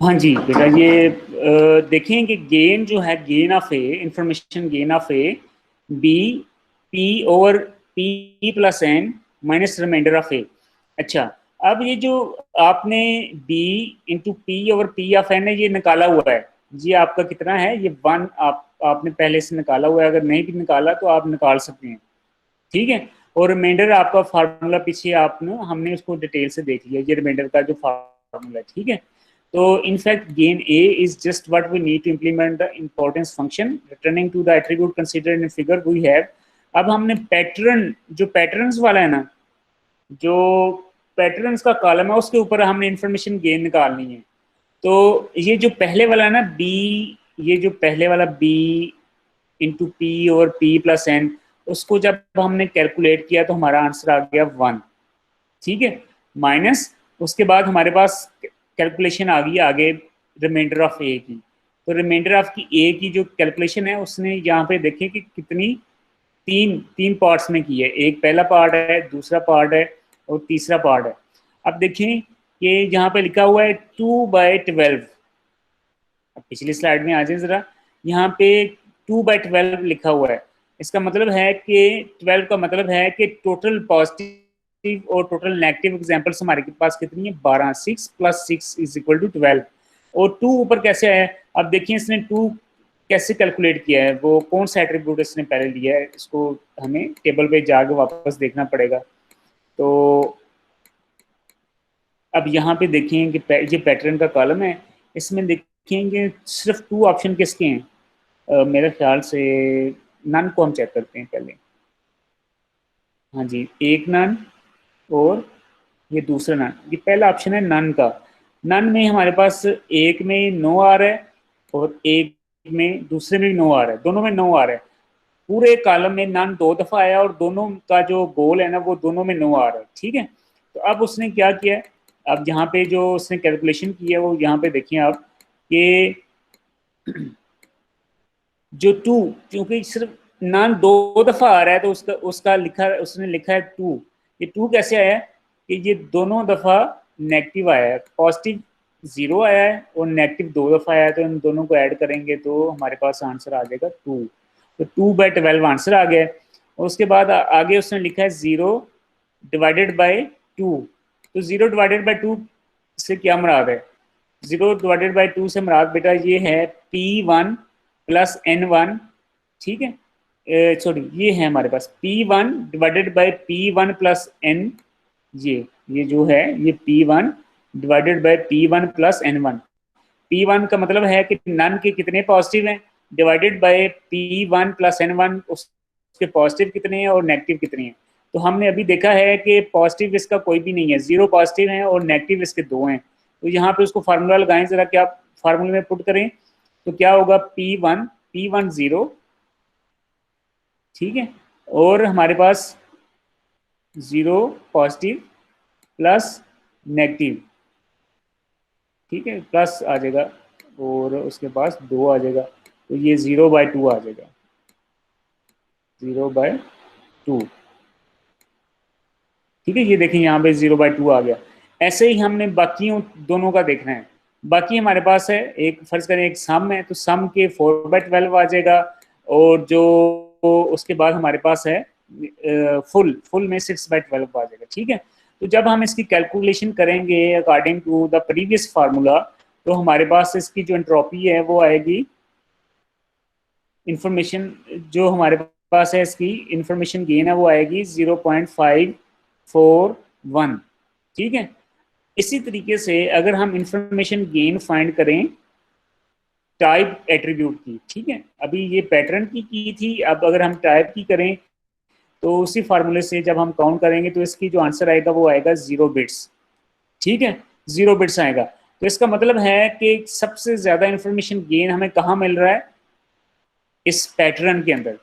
हाँ जी बेटा, ये देखें कि गेन जो है, gain of A, information gain of A, B P over P plus N minus remainder of A. अच्छा, अब ये जो आपने B into P over P of N है ये निकाला हुआ है, ये आपका कितना है, ये वन आपने पहले से निकाला हुआ है, अगर नहीं भी निकाला तो आप निकाल सकते हैं, ठीक है। और रिमाइंडर आपका फार्मूला पीछे आपने हमने उसको डिटेल से देख लिया, ये रिमाइंडर का जो फार्मूला है, ठीक है। तो in fact gain A is just what we need to implement the importance function returning to the attribute considered in figure we have. अब हमने पैटर्न, जो पैटर्न्स वाला है ना, जो पैटर्न्स का कॉलम है उसके ऊपर हमने इंफॉर्मेशन गेन निकालनी है। तो ये जो पहले वाला है ना बी, ये जो पहले वाला बी इंटू पी और पी प्लस एन, उसको जब हमने कैलकुलेट किया तो हमारा आंसर आ गया 1, ठीक है। माइनस उसके बाद हमारे पास कैलकुलेशन आ गई आगे रिमाइंडर ऑफ ए की। तो रिमाइंडर ऑफ की ए की जो कैलकुलेशन है उसने यहाँ पे देखें कि कितनी, तीन तीन पार्ट्स में की है, एक पहला पार्ट है, दूसरा पार्ट है और तीसरा पार्ट है। अब देखें कि यहाँ पे लिखा हुआ है 2/12। अब पिछली स्लाइड में आ जाए जरा, यहाँ पे 2/12 लिखा हुआ है, इसका मतलब है कि 12 का मतलब है कि टोटल पॉजिटिव पॉजिटिव और टोटल नेगेटिव एग्जांपल्स हमारे पास कितनी है, 12। 6 + 6 = 12। और 2 ऊपर कैसे आया है, अब देखिए इसने 2 कैसे कैलकुलेट किया है, वो कौन सा एट्रीब्यूट इसने पहले लिया है, इसको हमें टेबल पे जाके वापस देखना पड़ेगा। तो अब यहाँ पे देखें कि ये पैटर्न का कॉलम है, इसमें देखेंगे सिर्फ 2 ऑप्शन किसके हैं, मेरे ख्याल से नन को हम चेक करते हैं पहले। हाँ जी, एक नन और ये दूसरा नन, ये पहला ऑप्शन है नन का। नन में हमारे पास एक में 9 आ रहा है और एक में दूसरे में भी 9 आ रहा है, दोनों में 9 आ रहा है। पूरे कॉलम में नन 2 दफ़ा आया और दोनों का जो गोल है ना वो दोनों में 9 आ रहा है, ठीक है। तो अब उसने क्या किया है, अब यहाँ पे जो उसने कैलकुलेशन की है वो यहाँ पे देखिए आप कि जो 2, क्योंकि सिर्फ नन 2 दफ़ा आ रहा है तो उसका उसका लिखा उसने लिखा है 2। ये 2 कैसे आया है कि ये दोनों दफ़ा नेगेटिव आया है, पॉजिटिव 0 आया है और नेगेटिव 2 दफ़ा आया है, तो इन दोनों को ऐड करेंगे तो हमारे पास आंसर आ जाएगा 2। तो 2/12 आंसर आ गया। और उसके बाद आगे उसने लिखा है 0/2। तो 0/2 से क्या मुराद है, 0/2 से मुराद बेटा ये है P1 + N1, ठीक है। सॉरी, ये है हमारे पास P1/P1 + N, ये जो है ये P1/P1 + N1। P1 का मतलब है कि नन के कितने पॉजिटिव हैं, डिवाइडेड बाय P1 + N1 उसके पॉजिटिव कितने हैं और नेगेटिव कितने हैं। तो हमने अभी देखा है कि पॉजिटिव इसका कोई भी नहीं है, 0 पॉजिटिव हैं और नेगेटिव इसके 2 हैं। तो यहाँ पे उसको फार्मूला लगाएं जरा, क्या फार्मूले में पुट करें तो क्या होगा, P1 0, ठीक है, और हमारे पास 0 पॉजिटिव प्लस नेगेटिव, ठीक है, प्लस आ जाएगा और उसके पास 2 आ जाएगा, तो ये 0/2 आ जाएगा, 0/2, ठीक है। ये देखें यहाँ पे 0/2 आ गया। ऐसे ही हमने बाकियों दोनों का देखना है। बाकी हमारे पास है एक, फर्ज करें एक सम है, तो सम के 4/12 आ जाएगा, और जो उसके बाद हमारे पास है फुल में 6/12 आ जाएगा, ठीक है। तो जब हम इसकी कैलकुलेशन करेंगे according to the previous formula, तो हमारे पास इसकी जो एंट्रोपी है वो आएगी, इंफॉर्मेशन जो हमारे पास है इसकी इंफॉर्मेशन गेन है वो आएगी 0.541, ठीक है। इसी तरीके से अगर हम इंफॉर्मेशन गेन फाइंड करें टाइप एट्रीब्यूट की, ठीक है, अभी ये पैटर्न की थी, अब अगर हम टाइप की करें तो उसी फार्मूले से जब हम काउंट करेंगे तो इसकी जो आंसर आएगा वो आएगा 0 बिट्स, ठीक है, 0 बिट्स आएगा। तो इसका मतलब है कि सबसे ज्यादा इंफॉर्मेशन गेन हमें कहाँ मिल रहा है, इस पैटर्न के अंदर,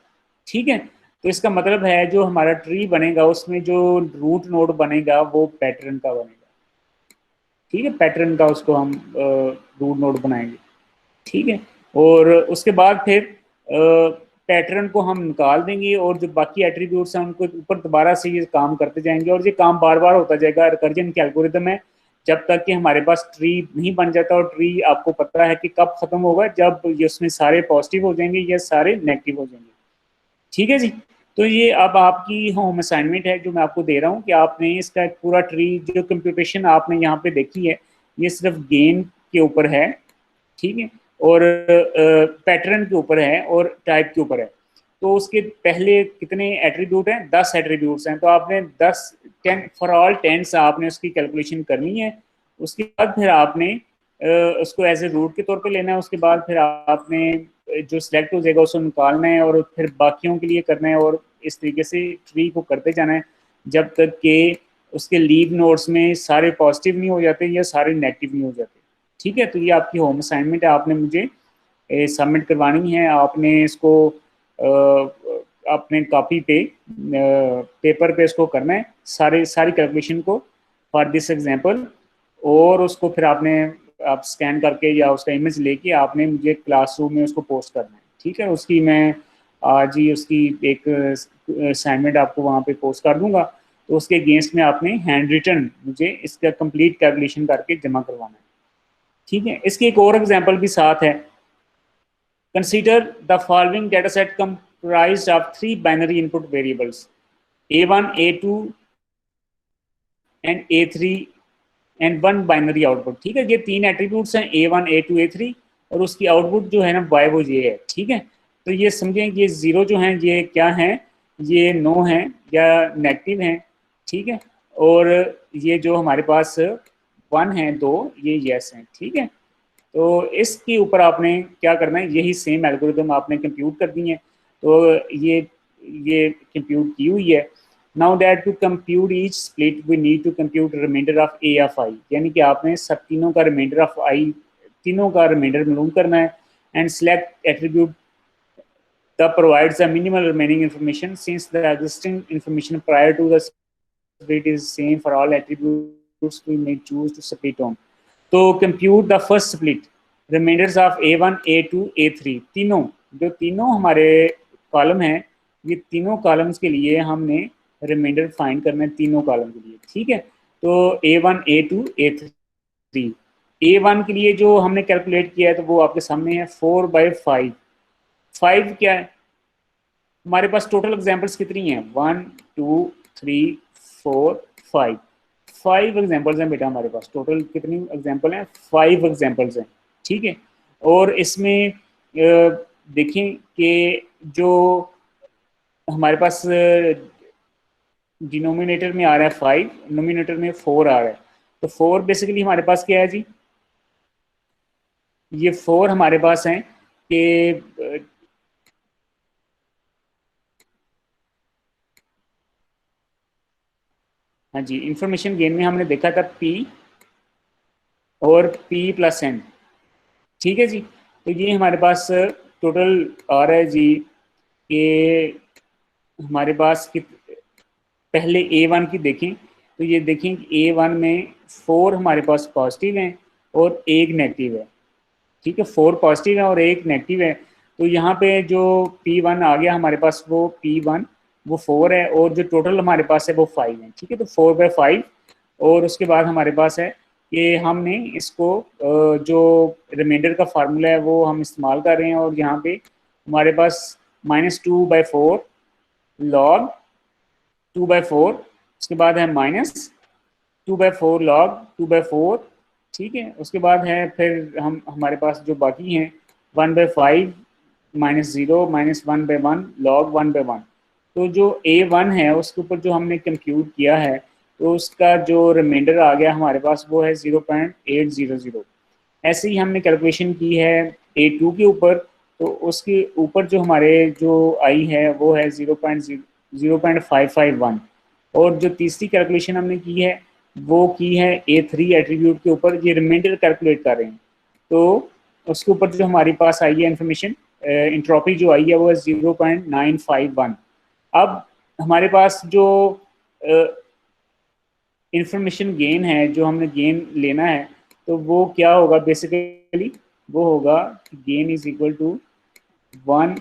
ठीक है। तो इसका मतलब है जो हमारा ट्री बनेगा उसमें जो रूट नोड बनेगा वो पैटर्न का बनेगा, ठीक है, पैटर्न का उसको हम रूट नोड बनाएंगे, ठीक है। और उसके बाद फिर पैटर्न को हम निकाल देंगे और जो बाकी एट्रीब्यूट्स हैं उनको ऊपर दोबारा से ये काम करते जाएंगे, और ये काम बार बार होता जाएगा। रिकर्जन की एल्गोरिथम है, जब तक कि हमारे पास ट्री नहीं बन जाता, और ट्री आपको पता है कि कब खत्म होगा, जब ये उसमें सारे पॉजिटिव हो जाएंगे या सारे नेगेटिव हो जाएंगे, ठीक है जी। तो ये अब आपकी होम असाइनमेंट है जो मैं आपको दे रहा हूँ कि आपने इसका एक पूरा ट्री, जो कंप्यूटेशन आपने यहाँ पे देखी है, ये सिर्फ गेन के ऊपर है, ठीक है, और पैटर्न के ऊपर है और टाइप के ऊपर है। तो उसके पहले कितने एट्रीब्यूट हैं, 10 एट्रीब्यूट्स हैं, तो आपने 10 फॉर ऑल 10 आपने उसकी कैलकुलेशन करनी है। उसके बाद फिर आपने उसको एज ए रूट के तौर पे लेना है। उसके बाद फिर आपने जो सिलेक्ट हो जाएगा उसको निकालना है और फिर बाकियों के लिए करना है, और इस तरीके से ट्री को करते जाना है जब तक कि उसके लीव नोड्स में सारे पॉजिटिव नहीं हो जाते या सारे नेगेटिव नहीं हो जाते, ठीक है। तो ये आपकी होम असाइनमेंट है, आपने मुझे सबमिट करवानी है। आपने इसको अपने कॉपी पे पेपर पे इसको करना है, सारी कैलकुलेशन को फॉर दिस एग्जांपल, और उसको फिर आपने आप स्कैन करके या उसका इमेज लेके आपने मुझे क्लासरूम में उसको पोस्ट करना है, ठीक है। उसकी मैं आज ही उसकी एक असाइनमेंट आपको वहाँ पे पोस्ट कर दूंगा, तो उसके अगेंस्ट में आपने हैंड रिटन मुझे इसका कंप्लीट कैलकुलेशन करके जमा करवाना है, ठीक है। इसकी एक और एग्जांपल भी साथ है। Consider the following data set comprised of 3 binary input variables A1, A2 and A3 and one binary output. ठीक है, ये तीन एट्रीब्यूट्स हैं A1 A2 A3, और उसकी आउटपुट जो है ना y वो ये है। ठीक है, तो ये समझें कि ये जीरो जो हैं ये क्या हैं, ये नो हैं या नेगेटिव हैं। ठीक है, और ये जो हमारे पास वन है दो, ये यस हैं। ठीक है, तो इसके ऊपर आपने क्या करना है, यही सेम एल्गोरिदम आपने कंप्यूट कर दी है। तो ये कंप्यूट की हुई है। Now that to compute each split we need to compute remainder of A of I, यानी कि आपने सब तीनों का रिमाइंडर ऑफ आई, तीनों का रिमाइंडर मालूम करना है। And select attribute that provides the minimal remaining information, since the existing information prior to the split is same for all attributes we may choose to split on. तो compute the first split remainders of A1 A2 A3, तीनों जो तीनों हमारे column हैं, ये तीनों columns के लिए हमने रिमाइंडर फाइंड करना है, तीनों कॉलम के लिए। ठीक है, तो A1 A2 A3, A1 के लिए जो हमने कैलकुलेट किया है तो वो आपके सामने है 4/5। 5 क्या है हमारे पास, टोटल एग्जांपल्स कितनी हैं, 1 2 3 4 5, 5 एग्जांपल्स हैं बेटा हमारे पास। टोटल कितनी एग्जांपल हैं, 5 एग्जांपल्स हैं। ठीक है, और इसमें देखें कि जो हमारे पास डिनोमिनेटर में आ रहा है 5, नोमिनेटर में 4 आ रहा है। तो 4 बेसिकली हमारे पास क्या है जी, ये 4 हमारे पास हैं कि हाँ जी, इंफॉर्मेशन गेन में हमने देखा था P और P+N। ठीक है जी, तो ये हमारे पास टोटल आ रहा है जी कि हमारे पास पहले A1 की देखें, तो ये देखें कि A1 में 4 हमारे पास पॉजिटिव हैं और एक नेगेटिव है। ठीक है, 4 पॉजिटिव है और एक नेगेटिव है। तो यहाँ पे जो P1 आ गया हमारे पास, वो P1 वो 4 है, और जो टोटल हमारे पास है वो 5 है। ठीक है, तो 4/5, और उसके बाद हमारे पास है कि हमने इसको जो रिमाइंडर का फार्मूला है वो हम इस्तेमाल कर रहे हैं, और यहाँ पे हमारे पास -2/4 लॉग 2/4, उसके बाद है -2/4 लॉग 2/4। ठीक है, उसके बाद है फिर हमारे पास जो बाकी हैं 1/5 -0 -1/1 लॉग 1/1। तो जो A1 है उसके ऊपर जो हमने कंप्यूट किया है, तो उसका जो रिमाइंडर आ गया हमारे पास वो है 0.800। ऐसे ही हमने कैलकुलेशन की है A2 के ऊपर, तो उसके ऊपर जो हमारे जो आई है वो है 0.551। और जो तीसरी कैलकुलेशन हमने की है वो की है A3 एट्रीब्यूट के ऊपर, ये रिमाइंडर कैलकुलेट कर रहे हैं। तो उसके ऊपर जो हमारे पास आई है इन्फॉर्मेशन, इंट्रोपी जो आई है वो है 0.951। अब हमारे पास जो इंफॉर्मेशन गेन है, जो हमने गेन लेना है, तो वो क्या होगा बेसिकली, वो होगा gain is equal to 1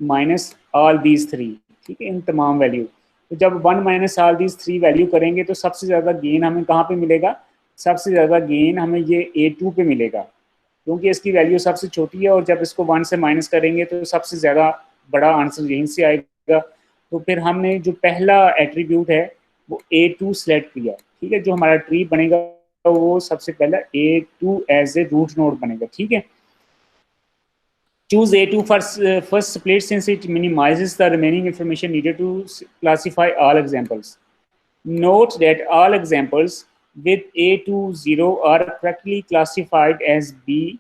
minus all these 3। ठीक है, इन तमाम वैल्यू। तो जब 1 माइनस ऑल दीज 3 वैल्यू करेंगे तो सबसे ज़्यादा गेन हमें कहाँ पे मिलेगा, सबसे ज़्यादा गेन हमें ये A2 पे मिलेगा, क्योंकि इसकी वैल्यू सबसे छोटी है, और जब इसको 1 से माइनस करेंगे तो सबसे ज़्यादा बड़ा आंसर यहीं से आएगा। तो फिर हमने जो पहला एट्रीब्यूट है वो A2 सेलेक्ट किया। ठीक है, जो हमारा ट्री बनेगा वो सबसे पहला A2 as a root node बनेगा। ठीक है, choose A2 first split since it minimizes the remaining information needed to classify all examples. Note that all examples with A2 0 are correctly classified as B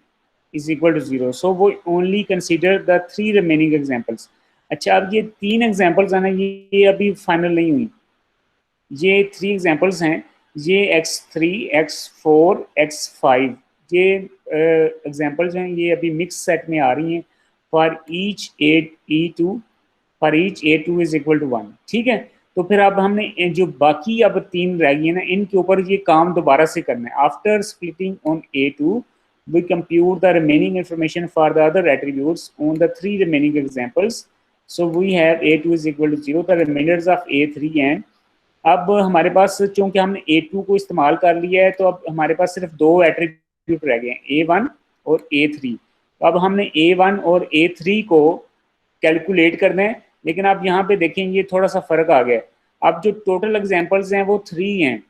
is equal to 0. So we only consider the 3 remaining examples. अच्छा, अब ये 3 examples हैं ना, ये अभी final नहीं हुई। ये 3 एग्जाम्पल्स हैं, ये x3 x4 x5, ये एग्जाम्पल्स हैं, ये अभी मिक्स सेट में आ रही हैं। For each E2 for each A2 is equal to 1। ठीक है, तो फिर अब हमने जो बाकी अब 3 रह गई है ना, इनके ऊपर ये काम दोबारा से करना है। After splitting on A2 we compute the remaining information for the other attributes on the 3 remaining examples. So we have A2 is equal to 0, the remainders of A3 and अब हमारे पास चूंकि हमने A2 को इस्तेमाल कर लिया है, तो अब हमारे पास सिर्फ 2 एट्रीब्यूट रह गए हैं, A1 और A3। तो अब हमने A1 और A3 को कैलकुलेट करना है, लेकिन आप यहाँ पे देखें ये थोड़ा सा फर्क आ गया। अब जो टोटल एग्जांपल्स हैं वो 3 हैं,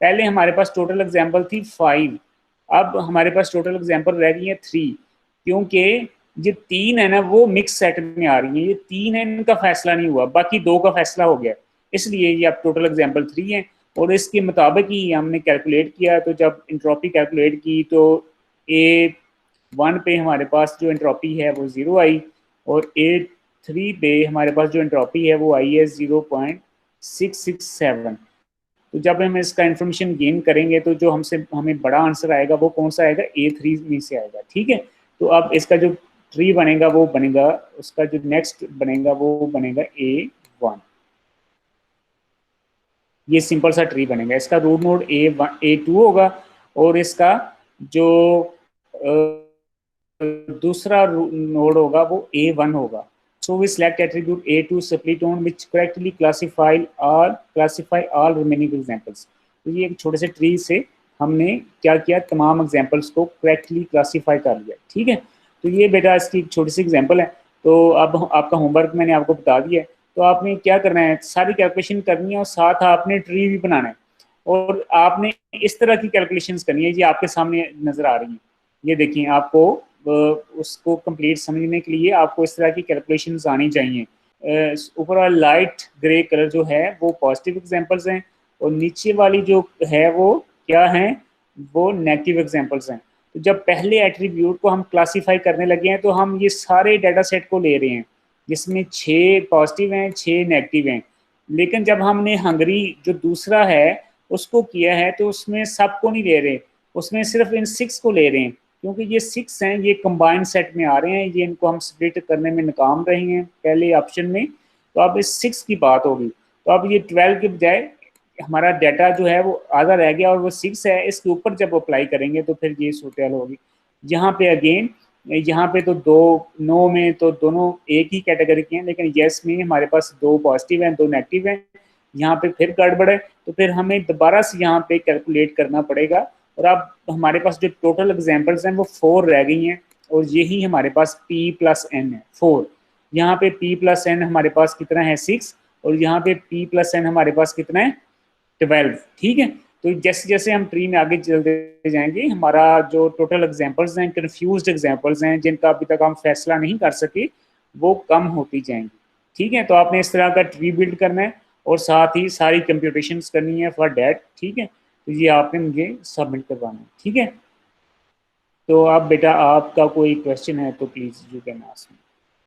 पहले हमारे पास टोटल एग्जाम्पल थी 5, अब हमारे पास टोटल एग्जाम्पल रह गई है 3, क्योंकि ये 3 है ना वो मिक्स सेट में आ रही है, ये 3 है इनका फैसला नहीं हुआ, बाकी 2 का फैसला हो गया, इसलिए ये अब टोटल एग्जाम्पल 3 है। और इसके मुताबिक ही हमने कैलकुलेट किया, तो जब इंट्रॉपी कैलकुलेट की तो A1 पे हमारे पास जो एंट्रोपी है वो 0 आई, और A3 पे हमारे पास जो एंट्रोपी है वो आई है 0.667। तो जब हम इसका इन्फॉर्मेशन गेन करेंगे तो जो हमें बड़ा आंसर आएगा वो कौन सा आएगा, A3 में से आएगा। ठीक है, तो अब इसका जो ट्री बनेगा वो बनेगा, उसका जो नेक्स्ट बनेगा वो बनेगा A1। ये सिंपल सा ट्री बनेगा, इसका रूट नोड A1 A2 होगा, और इसका जो दूसरा नोड होगा वो A1 होगा। So we select attribute A2 split on which correctly classify all remaining examples। तो ये एक छोटे से ट्री से हमने क्या किया, तमाम एग्जाम्पल्स को करेक्टली क्लासीफाई कर लिया। ठीक है, तो ये बेटा इसकी एक छोटी सी एग्जाम्पल है। तो अब आपका होमवर्क मैंने आपको बता दिया है, तो आपने क्या करना है, सारी कैलकुलेशन करनी है और साथ आपने ट्री भी बनाना है, और आपने इस तरह की कैलकुलेशंस करनी है, ये आपके सामने नजर आ रही है। ये देखिए, आपको उसको कंप्लीट समझने के लिए आपको इस तरह की कैलकुलेशंस आनी चाहिए। ऊपर वाला लाइट ग्रे कलर जो है वो पॉजिटिव एग्जांपल्स हैं, और नीचे वाली जो है वो क्या है, वो नेगेटिव एग्जांपल्स हैं। तो जब पहले एट्रीब्यूट को हम क्लासीफाई करने लगे हैं तो हम ये सारे डाटा सेट को ले रहे हैं, जिसमें 6 पॉजिटिव हैं 6 नेगेटिव हैं। लेकिन जब हमने हंगरी जो दूसरा है उसको किया है तो उसमें सबको नहीं ले रहे, उसमें सिर्फ इन 6 को ले रहे हैं, क्योंकि ये 6 हैं, ये कंबाइंड सेट में आ रहे हैं, ये इनको हम स्प्लिट करने में नाकाम रहे हैं पहले ऑप्शन में। तो अब इस 6 की बात होगी, तो अब ये 12 के बजाय हमारा डाटा जो है वो आधा रह गया और वो 6 है, इसके ऊपर जब अप्लाई करेंगे तो फिर ये सूरत होगी। यहाँ पे अगेन, यहाँ पे तो दो, नो में तो दोनों एक ही कैटेगरी के हैं, लेकिन येस में हमारे पास 2 पॉजिटिव हैं 2 नेगेटिव हैं, यहाँ पे फिर गड़बड़ है, तो फिर हमें दोबारा से यहाँ पे कैलकुलेट करना पड़ेगा। और अब हमारे पास जो टोटल एग्जाम्पल्स हैं वो 4 रह गई हैं, और यही हमारे पास P+N है 4। यहाँ पे P+N हमारे पास कितना है 6, और यहाँ पे P+N हमारे पास कितना है 12। ठीक है, तो जैसे जैसे हम ट्री में आगे चलते जाएंगे, हमारा जो टोटल एग्जाम्पल्स हैं, कन्फ्यूज्ड एग्जाम्पल्स हैं जिनका अभी तक हम फैसला नहीं कर सके, वो कम होती जाएंगी। ठीक है, तो आपने इस तरह का ट्री बिल्ड करना है और साथ ही सारी कंप्यूटेशंस करनी है फॉर डैट। ठीक है, तो ये आपने मुझे सबमिट करवाना है। ठीक है, तो आप बेटा आपका कोई क्वेश्चन है तो please you can ask me.